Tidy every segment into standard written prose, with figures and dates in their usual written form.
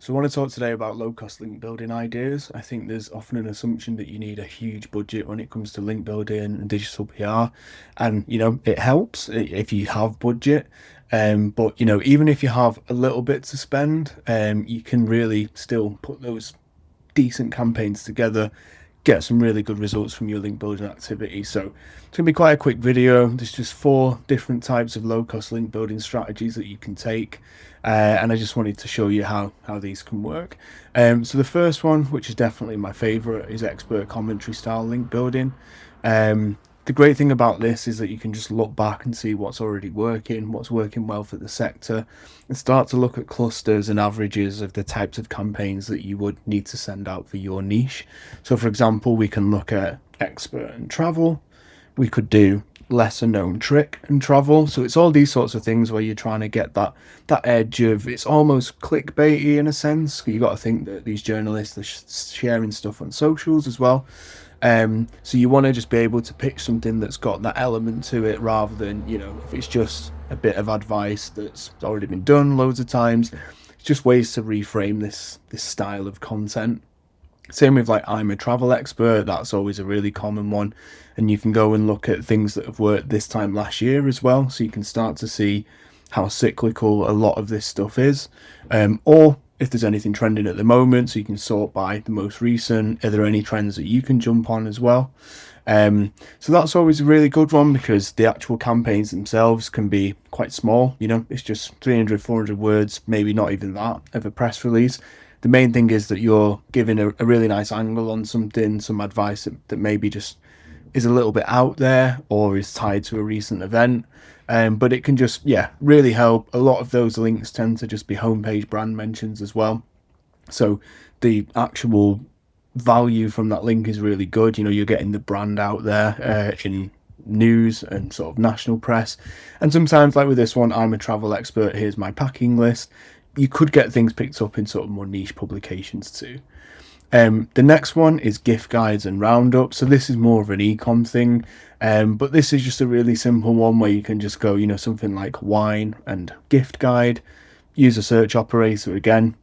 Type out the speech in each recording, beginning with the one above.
So I want to talk today about low-cost link building ideas. I think there's often an assumption that you need a huge budget when it comes to link building and digital PR, and it helps if you have budget. But even if you have a little bit to spend, you can really still put those decent campaigns together, get some really good results from your link building activity. So it's going to be quite a quick video. There's just 4 different types of low cost link building strategies that you can take. And I just wanted to show you how these can work. So the first one, which is definitely my favorite, is expert commentary style link building. The great thing about this is that you can just look back and see what's already working, what's working well for the sector, and start to look at clusters and averages of the types of campaigns that you would need to send out for your niche. So for example, we can look at expert and travel. We could do lesser known trick and travel. So it's all these sorts of things where you're trying to get that edge of, it's almost clickbaity in a sense. You got to think that these journalists are sharing stuff on socials as well. So you want to just be able to pitch something that's got that element to it, rather than, if it's just a bit of advice that's already been done loads of times. It's just ways to reframe this style of content. Same with like I'm a travel expert. That's always a really common one, and you can go and look at things that have worked this time last year as well, so you can start to see how cyclical a lot of this stuff is, or if there's anything trending at the moment, so you can sort by the most recent. Are there any trends that you can jump on as well? So that's always a really good one, because the actual campaigns themselves can be quite small. It's just 300, 400 words, maybe not even that, of a press release. The main thing is that you're giving a really nice angle on something, some advice that maybe just is a little bit out there or is tied to a recent event. But it can just, really help. A lot of those links tend to just be homepage brand mentions as well. So the actual value from that link is really good. You're getting the brand out there in news and sort of national press. And sometimes, like with this one, I'm a travel expert, here's my packing list. You could get things picked up in sort of more niche publications too. The next one is gift guides and roundups. So this is more of an e-com thing, but this is just a really simple one where you can just go, something like wine and gift guide, use a search operator again,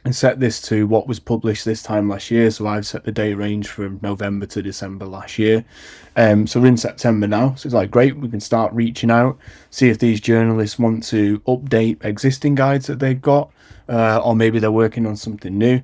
and set this to what was published this time last year. So I've set the date range from November to December last year. So we're in September now. So it's like, great, we can start reaching out, see if these journalists want to update existing guides that they've got, or maybe they're working on something new.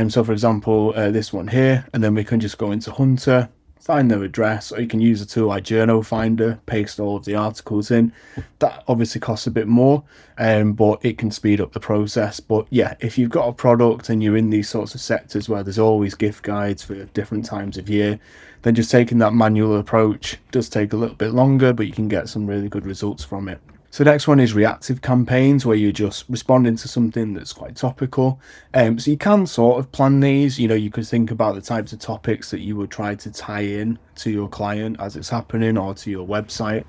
So for example, this one here, and then we can just go into Hunter, find their address, or you can use a tool like Journal Finder, paste all of the articles in. That obviously costs a bit more, but it can speed up the process. But yeah, if you've got a product and you're in these sorts of sectors where there's always gift guides for different times of year, then just taking that manual approach does take a little bit longer, but you can get some really good results from it. So next one is reactive campaigns, where you're just responding to something that's quite topical. So you can sort of plan these. You could think about the types of topics that you would try to tie in to your client as it's happening, or to your website.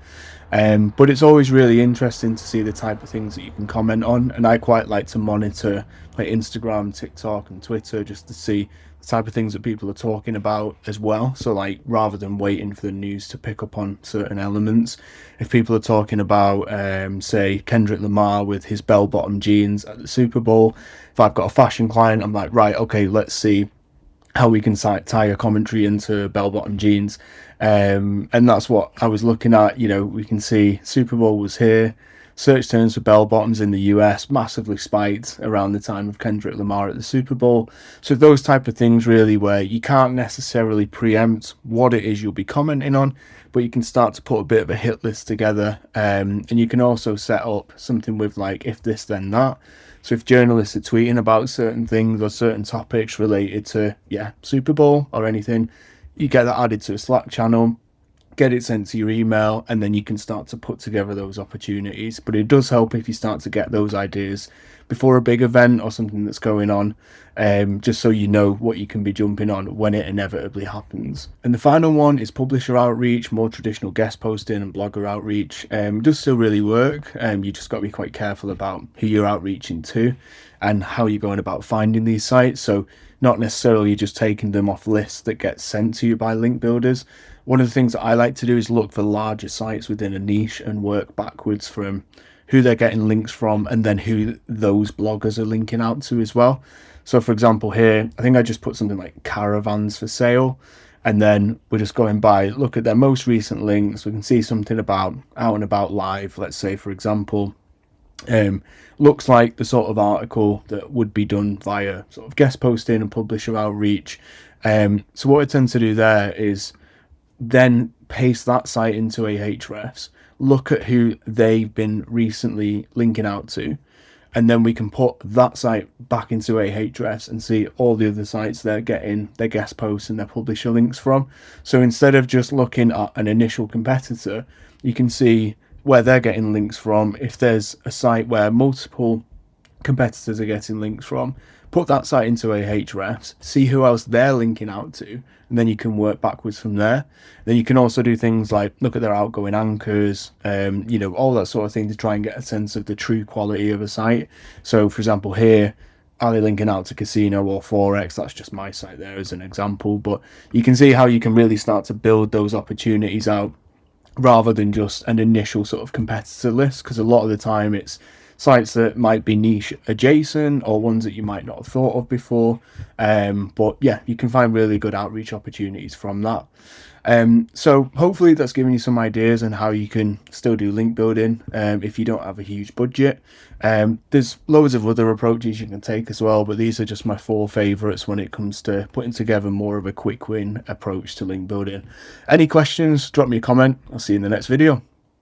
But it's always really interesting to see the type of things that you can comment on. And I quite like to monitor like Instagram, TikTok and Twitter, just to see the type of things that people are talking about as well. So like, rather than waiting for the news to pick up on certain elements, if people are talking about say Kendrick Lamar with his bell-bottom jeans at the Super Bowl, if I've got a fashion client, I'm like, right, okay, let's see how we can tie a commentary into bell-bottom jeans. And that's what I was looking at. We can see Super Bowl was here. Search terms for bell bottoms in the US massively spiked around the time of Kendrick Lamar at the Super Bowl. So those type of things, really, where you can't necessarily preempt what it is you'll be commenting on, but you can start to put a bit of a hit list together. And you can also set up something with like, if this then that. So if journalists are tweeting about certain things or certain topics related to Super Bowl or anything, you get that added to a Slack channel, get it sent to your email, and then you can start to put together those opportunities. But it does help if you start to get those ideas before a big event or something that's going on, just so you know what you can be jumping on when it inevitably happens. And the final one is publisher outreach, more traditional guest posting and blogger outreach. It does still really work. You just got to be quite careful about who you're outreaching to and how you're going about finding these sites. So not necessarily just taking them off lists that get sent to you by link builders. One of the things that I like to do is look for larger sites within a niche and work backwards from who they're getting links from, and then who those bloggers are linking out to as well. So for example here, I think I just put something like caravans for sale, and then we're just going by, look at their most recent links. We can see something about Out and About Live, let's say, for example. Looks like the sort of article that would be done via sort of guest posting and publisher outreach. So what I tend to do there is then paste that site into Ahrefs, look at who they've been recently linking out to, and then we can put that site back into Ahrefs and see all the other sites they're getting their guest posts and their publisher links from. So instead of just looking at an initial competitor, you can see where they're getting links from. If there's a site where multiple competitors are getting links from, put that site into Ahrefs, see who else they're linking out to, and then you can work backwards from there. Then you can also do things like look at their outgoing anchors, all that sort of thing to try and get a sense of the true quality of a site. So for example here, are they linking out to casino or forex? That's just my site there as an example, but you can see how you can really start to build those opportunities out rather than just an initial sort of competitor list, because a lot of the time it's sites that might be niche adjacent or ones that you might not have thought of before. But yeah, you can find really good outreach opportunities from that. So hopefully that's given you some ideas on how you can still do link building if you don't have a huge budget. There's loads of other approaches you can take as well, but these are just my 4 favorites when it comes to putting together more of a quick win approach to link building. Any questions, drop me a comment. I'll see you in the next video.